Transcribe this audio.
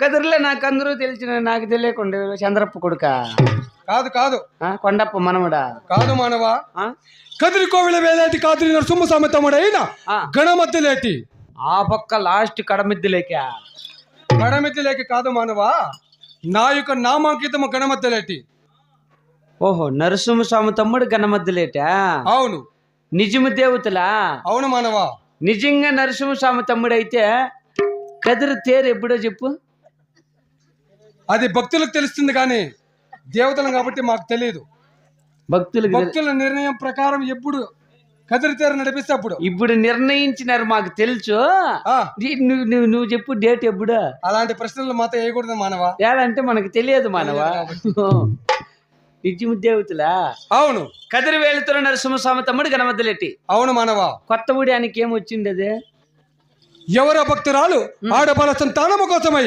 కదిరిలో నాకు అందరూ తెలిసిన నాకు తెలియకుండా చంద్రప్ప కొడుక కాదు కాదు కొండప్ప మనముడా కాదు మానవా. ఆ? కదిరి కోవిల వేలేటి కాదిరి నరసింహ సమేతముడైన ఆ. గణమద్దలేటి ఆ పక్క లాస్ట్ కడమిద్దులేక గణమద్దలేకి కాదు మానవా, నా యొక్క నామాంకితము గణమద్దలేటి. ఓహో నరసింహస్వామి తమ్ముడు గణమద్దులేటా? అవును నిజము దేవతలా? అవును మానవా. నిజంగా నరసింహస్వామి తమ్ముడు అయితే కదిరి తేరు ఎప్పుడో చెప్పు. అది భక్తులకు తెలుస్తుంది కానీ దేవతలు కాబట్టి మాకు తెలియదు. భక్తులకు భక్తుల నిర్ణయం ప్రకారం ఎప్పుడు కదిరి తేరు నడిపిస్తే అప్పుడు. ఇప్పుడు నిర్ణయించినారు మాకు తెలుసు. ఆ, నువ్వు చెప్పు డేట్ ఎప్పుడు. అలాంటి ప్రశ్నలు మాతో వేయకూడదు మానవా. ఏదంటే మనకు తెలియదు మానవా. నిజము దేవతలా? అవును కదిరి వేలుతున్న నరసింహస్వామి తమ్ముడు గణమద్దలెట్టి. అవును మానవా. కొత్త ఊడానికి ఏమొచ్చింది అదే? ఎవరో భక్తురాలు ఆడబల సంతానము కోసమై